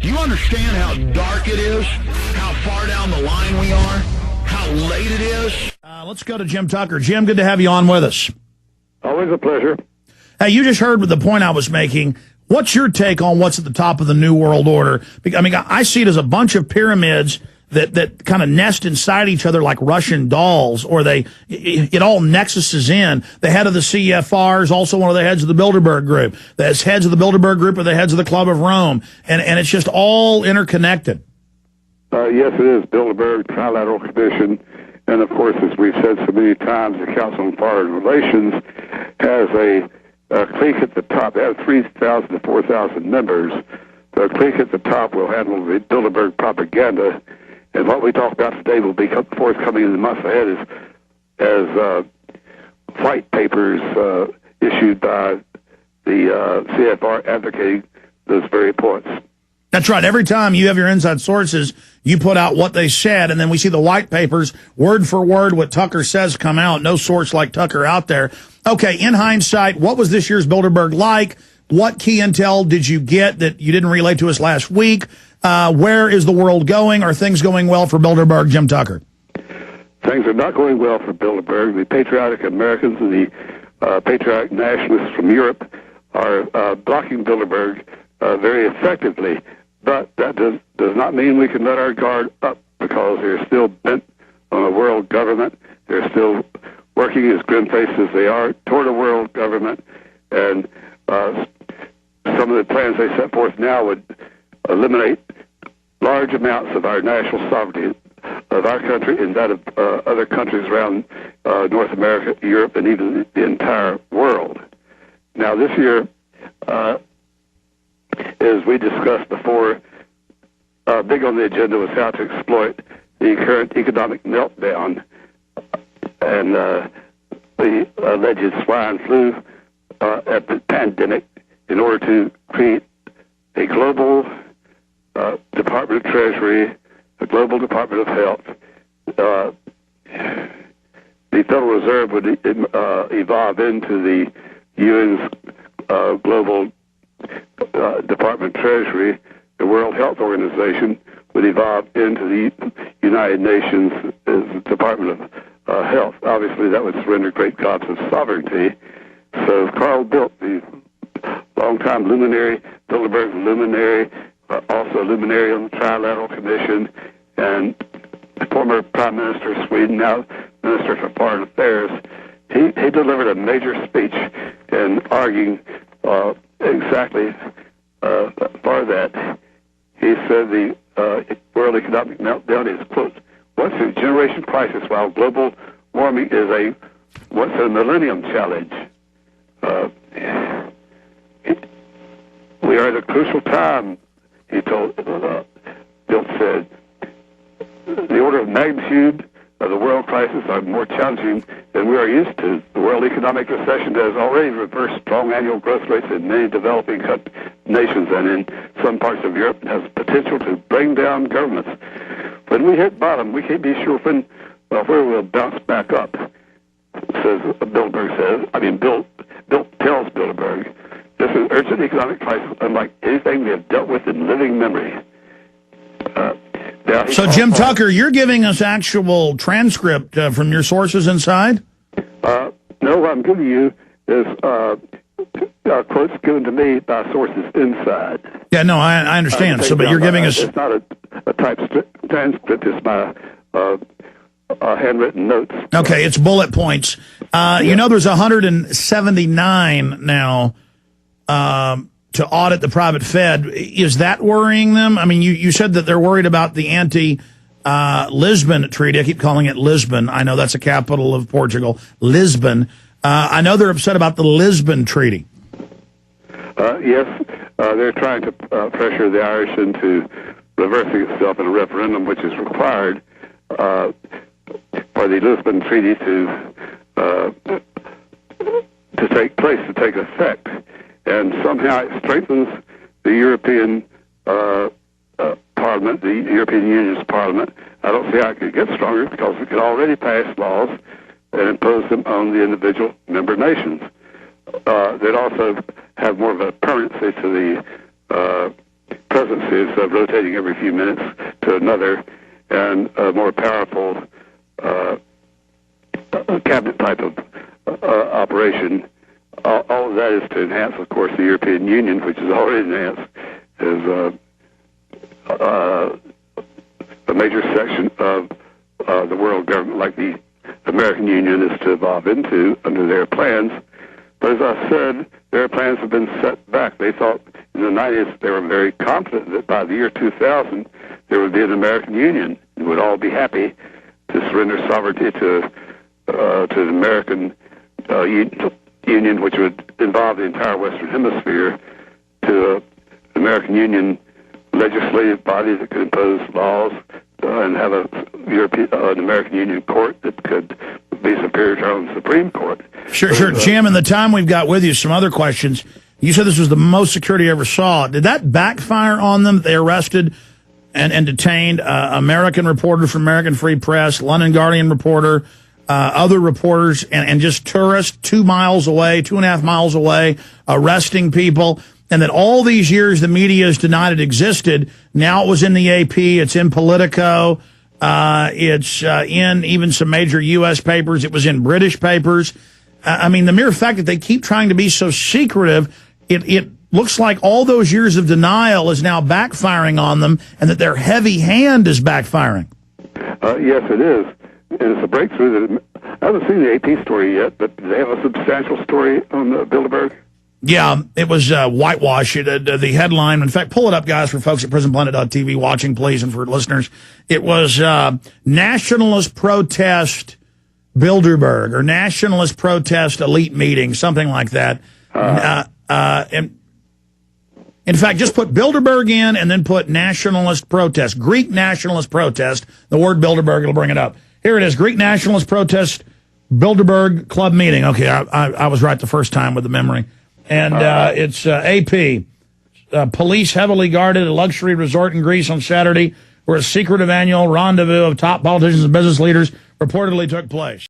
You understand how dark it is? How far down the line we are? How late it is? Let's go to Jim Tucker. Jim, good to have you on with us. Always a pleasure. Hey, you just heard the point I was making. What's your take on what's at the top of the New World Order? I mean, I see it as a bunch of pyramids that kind of nest inside each other like Russian dolls, or it all nexuses in. The head of the CFR is also one of the heads of the Bilderberg group. The heads of the Bilderberg group are the heads of the Club of Rome. And it's just all interconnected. Yes, it is. Bilderberg, Trilateral Commission, and of course, as we've said so many times, the Council on Foreign Relations has a clique at the top. They have 3,000 to 4,000 members. The clique at the top will handle the Bilderberg propaganda, and what we talk about today will be forthcoming in the months ahead as white papers issued by the CFR advocating those very points. That's right. Every time you have your inside sources, you put out what they said, and then we see the white papers, word for word, what Tucker says come out. No source like Tucker out there. Okay, in hindsight, what was this year's Bilderberg like? What key intel did you get that you didn't relay to us last week? Where is the world going? Are things going well for Bilderberg, Jim Tucker? Things are not going well for Bilderberg. The patriotic Americans and the patriotic nationalists from Europe are blocking Bilderberg very effectively. But that does not mean we can let our guard up, because they're still bent on a world government. They're still working as grim-faced as they are toward a world government. And some of the plans they set forth now would eliminate large amounts of our national sovereignty of our country and that of other countries around North America, Europe, and even the entire world. Now, this year, as we discussed before, big on the agenda was how to exploit the current economic meltdown and the alleged swine flu pandemic in order to create a global Department of Treasury, a global Department of Health. The Federal Reserve would evolve into the UN's global Department of Treasury. The World Health Organization would evolve into the United Nations as the Department of Health. Obviously, that would surrender great gobs of sovereignty. So Carl Bildt, the longtime luminary, Bilderberg luminary, also luminary on the Trilateral Commission, and former Prime Minister of Sweden, now Minister for Foreign Affairs, he delivered a major speech in arguing exactly for that. He said the world economic meltdown is, quote, once a generation crisis, while global warming is once a millennium challenge. We are at a crucial time, he told, Bildt said. The order of magnitude of the world crisis are more challenging than we are used to. The world economic recession has already reversed strong annual growth rates in many developing nations and in some parts of Europe, and has potential to bring down governments. When we hit bottom, we can't be sure where we'll bounce back up, says Bilderberg says. I mean, Bildt tells Bilderberg, this is an urgent economic crisis unlike anything we have dealt with in living memory. So, Jim Tucker, you're giving us actual transcript from your sources inside? No, what I'm giving you is quotes given to me by sources inside. Yeah, no, I understand. So, but you're giving us... It's not a typed transcript. It's my handwritten notes. Okay, it's bullet points. Yeah. You know, there's 179 now to audit the private Fed. Is that worrying them? I mean, you said that they're worried about the anti-Lisbon treaty. I keep calling it Lisbon. I know that's the capital of Portugal, Lisbon. I know they're upset about the Lisbon treaty. Yes, they're trying to pressure the Irish into reversing itself in a referendum, which is required for the Lisbon Treaty to take place, to take effect. And somehow it strengthens the European Parliament, the European Union's Parliament. I don't see how it could get stronger, because it could already pass laws and impose them on the individual member nations. They'd also have more of a permanency to the presidency is rotating every few minutes to another, and a more powerful cabinet type of operation. All of that is to enhance, of course, the European Union, which is already enhanced, is a major section of the world government, like the American Union is to evolve into under their plans. But as I said, their plans have been set back. They thought in the 90s, they were very confident that by the year 2000, there would be an American Union. We would all be happy to surrender sovereignty to the American Union, which would involve the entire Western Hemisphere, to an American Union legislative body that could impose laws and have an American Union court that could be superior to our own Supreme Court. Sure. Jim, in the time we've got with you, some other questions. You said this was the most security you ever saw. Did that backfire on them? They arrested and detained American reporter from American Free Press, London Guardian reporter, other reporters, and just tourists 2.5 miles away, arresting people. And that all these years the media has denied it existed. Now it was in the AP, it's in Politico, it's in even some major U.S. papers, it was in British papers. I mean, the mere fact that they keep trying to be so secretive, it looks like all those years of denial is now backfiring on them, and that their heavy hand is backfiring. Yes, it is. And it's a breakthrough. That I haven't seen the AP story yet, but do they have a substantial story on Bilderberg? Yeah, it was whitewash. The headline, in fact, pull it up, guys, for folks at prisonplanet.tv watching, please, and for listeners. It was Nationalist Protest Bilderberg, or Nationalist Protest Elite Meeting, something like that. In fact, just put Bilderberg in and then put Nationalist Protest, Greek Nationalist Protest, the word Bilderberg, it'll bring it up. Here it is, Greek Nationalist Protest Bilderberg Club Meeting. Okay, I was right the first time with the memory. And it's AP. Police heavily guarded a luxury resort in Greece on Saturday, where a secretive annual rendezvous of top politicians and business leaders reportedly took place.